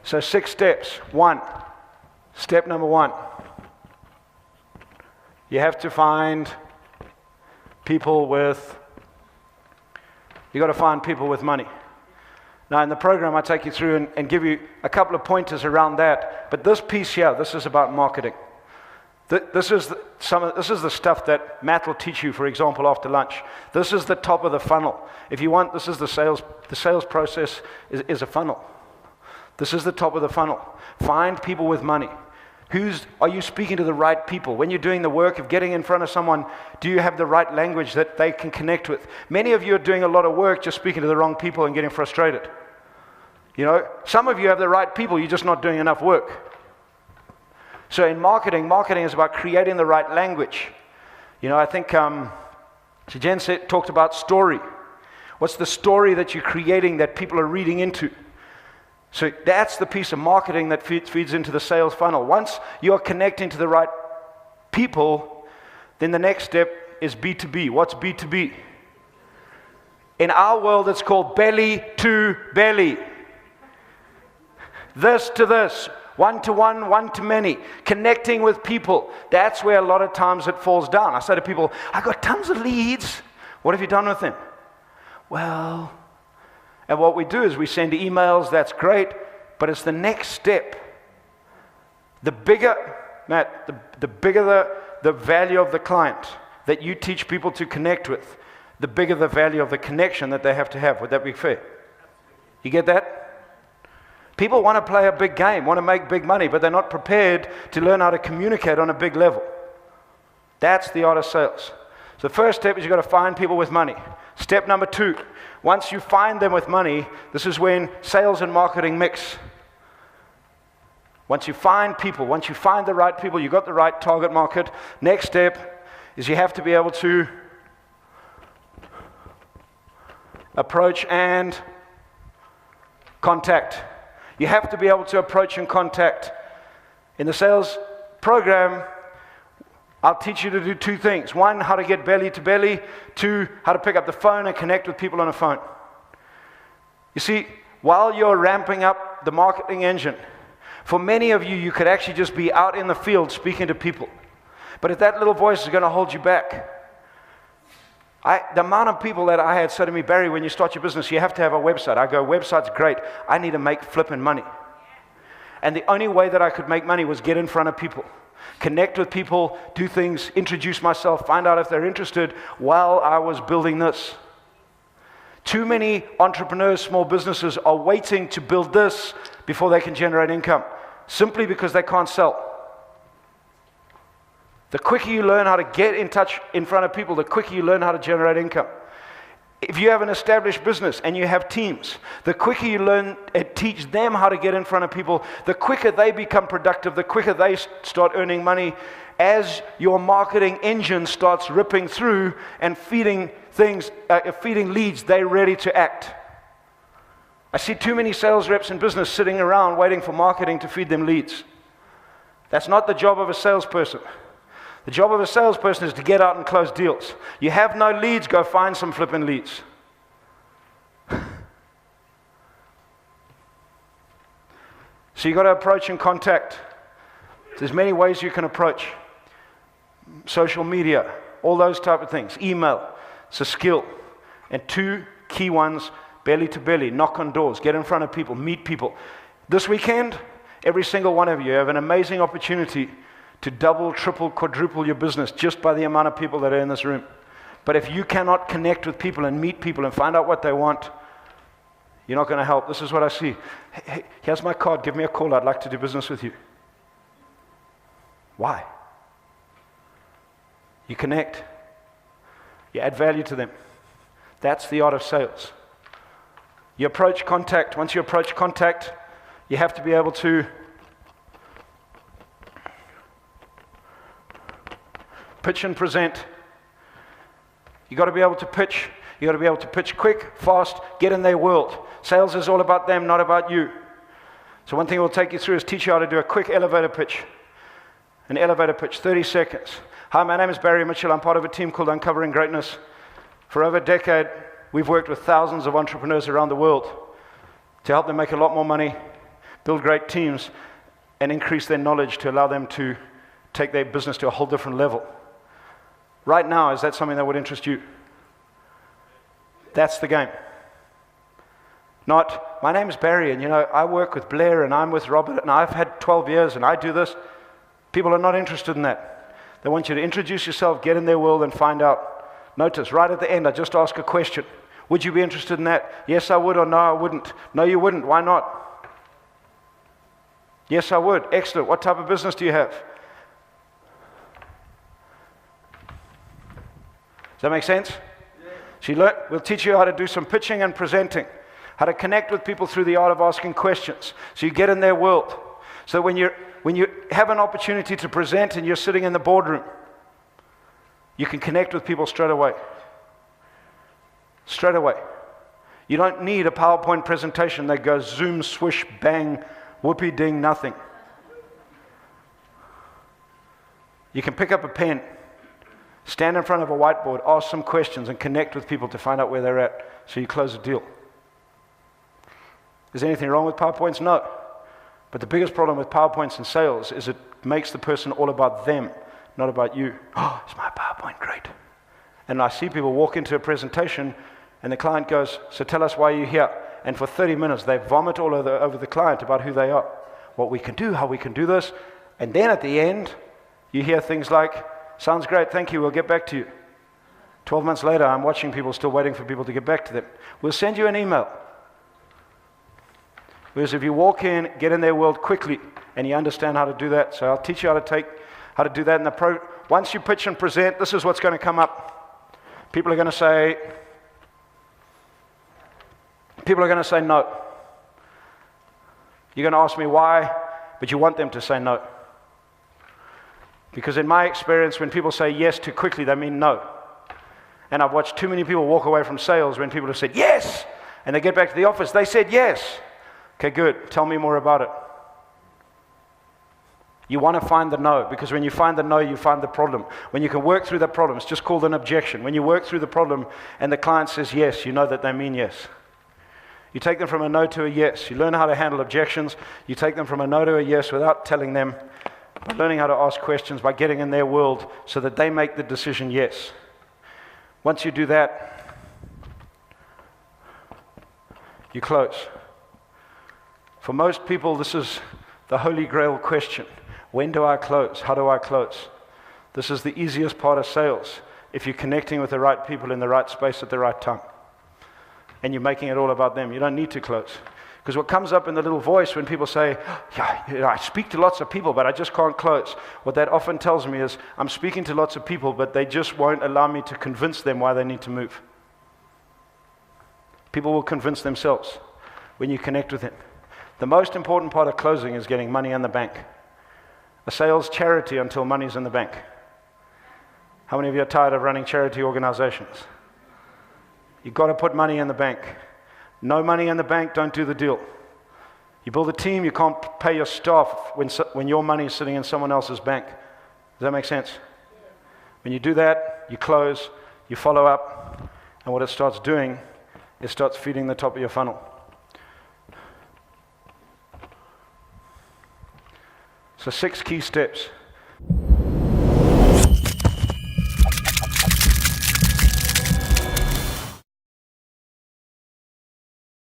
So 6 steps. Step number 1. You have to find people with, you got to find people with money. Now in the program I take you through and give you a couple of pointers around that, but this piece here, this is about marketing. This is the stuff that Matt will teach you, for example, after lunch. This is the top of the funnel. If you want, this is the sales process is a funnel. This is the top of the funnel. Find people with money. Are you speaking to the right people? When you're doing the work of getting in front of someone, do you have the right language that they can connect with? Many of you are doing a lot of work just speaking to the wrong people and getting frustrated. You know, some of you have the right people, you're just not doing enough work. So in marketing is about creating the right language. You know, I think Jen talked about story. What's the story that you're creating that people are reading into? So that's the piece of marketing that feeds into the sales funnel. Once you're connecting to the right people, then the next step is B2B. What's B2B? In our world, it's called belly to belly. This to this. One to one, one to many. Connecting with people. That's where a lot of times it falls down. I say to people, I got tons of leads. What have you done with them? Well, and what we do is we send emails. That's great, but it's the next step. The bigger, Matt, the bigger the value of the client that you teach people to connect with, the bigger the value of the connection that they have to have. Would that be fair? You get that? People want to play a big game, want to make big money, but they're not prepared to learn how to communicate on a big level. That's the art of sales. So the first step is you've got to find people with money. Step number 2, once you find them with money, this is when sales and marketing mix. Once you find people, once you find the right people, you've got the right target market, next step is you have to be able to approach and contact. You have to be able to approach and contact. In the sales program, I'll teach you to do 2 things. 1, how to get belly to belly. 2, how to pick up the phone and connect with people on a phone. You see, while you're ramping up the marketing engine, for many of you, you could actually just be out in the field speaking to people. But if that little voice is going to hold you back, the amount of people that I had said to me, Barry, when you start your business, you have to have a website. I go, website's great. I need to make flipping money. And the only way that I could make money was get in front of people, connect with people, do things, introduce myself, find out if they're interested while I was building this. Too many entrepreneurs, small businesses are waiting to build this before they can generate income, simply because they can't sell. The quicker you learn how to get in touch in front of people, the quicker you learn how to generate income. If you have an established business and you have teams, the quicker you learn and teach them how to get in front of people, the quicker they become productive, the quicker they start earning money. As your marketing engine starts ripping through and feeding leads, they're ready to act. I see too many sales reps in business sitting around waiting for marketing to feed them leads. That's not the job of a salesperson. The job of a salesperson is to get out and close deals. You have no leads, go find some flipping leads. So you've got to approach and contact. There's many ways you can approach. Social media, all those type of things. Email, it's a skill. And 2 key ones, belly to belly, knock on doors, get in front of people, meet people. This weekend, every single one of you have an amazing opportunity to double, triple, quadruple your business just by the amount of people that are in this room. But if you cannot connect with people and meet people and find out what they want, you're not going to help. This is what I see. Hey, here's my card. Give me a call. I'd like to do business with you. Why? You connect. You add value to them. That's the art of sales. You approach contact. Once you approach contact, you have to be able to pitch and present. You got to be able to pitch. You got to be able to pitch quick, fast, get in their world. Sales is all about them, not about you. So one thing we'll take you through is teach you how to do a quick elevator pitch. An elevator pitch, 30 seconds. Hi, my name is Barry Mitchell. I'm part of a team called Uncovering Greatness. For over a decade, we've worked with thousands of entrepreneurs around the world to help them make a lot more money, build great teams, and increase their knowledge to allow them to take their business to a whole different level. Right now, is that something that would interest you? That's the game. Not, my name is Barry, and I work with Blair, and I'm with Robert, and I've had 12 years, and I do this. People are not interested in that. They want you to introduce yourself, get in their world, and find out. Notice, right at the end, I just ask a question. Would you be interested in that? Yes, I would, or no, I wouldn't. No, you wouldn't. Why not? Yes, I would. Excellent. What type of business do you have? Does that make sense? Yeah. We'll teach you how to do some pitching and presenting, how to connect with people through the art of asking questions. So you get in their world. So when you have an opportunity to present and you're sitting in the boardroom, you can connect with people straight away. Straight away. You don't need a PowerPoint presentation that goes zoom, swish, bang, whoopee, ding, nothing. You can pick up a pen, stand in front of a whiteboard, ask some questions, and connect with people to find out where they're at, so you close a deal. Is there anything wrong with PowerPoints? No. But the biggest problem with PowerPoints in sales is it makes the person all about them, not about you. Oh, is my PowerPoint great? And I see people walk into a presentation, and the client goes, so tell us why you're here. And for 30 minutes, they vomit all over the client about who they are, what we can do, how we can do this. And then at the end, you hear things like, sounds great, thank you, we'll get back to you. 12 months later, I'm watching people still waiting for people to get back to them. We'll send you an email. Whereas if you walk in, get in their world quickly, and you understand how to do that. So I'll teach you how to do that in the once you pitch and present, this is what's going to come up. People are going to say no. You're going to ask me why, but you want them to say no. Because in my experience, when people say yes too quickly, they mean no. And I've watched too many people walk away from sales when people have said yes, and they get back to the office, they said yes. Okay, good. Tell me more about it. You want to find the no, because when you find the no, you find the problem. When you can work through the problem, it's just called an objection. When you work through the problem and the client says yes, you know that they mean yes. You take them from a no to a yes. You learn how to handle objections. You take them from a no to a yes without telling them, by learning how to ask questions, by getting in their world so that they make the decision yes. Once you do that, you close. For most people, this is the holy grail question. When do I close? How do I close? This is the easiest part of sales if you're connecting with the right people in the right space at the right time. And you're making it all about them. You don't need to close. Because what comes up in the little voice when people say, yeah, I speak to lots of people, but I just can't close. What that often tells me is, I'm speaking to lots of people, but they just won't allow me to convince them why they need to move. People will convince themselves when you connect with them. The most important part of closing is getting money in the bank. A sales charity until money's in the bank. How many of you are tired of running charity organizations? You've got to put money in the bank. No money in the bank, don't do the deal. You build a team, you can't pay your staff when your money is sitting in someone else's bank. Does that make sense? When you do that, you close, you follow up, and what it starts doing, it starts feeding the top of your funnel. So 6 key steps.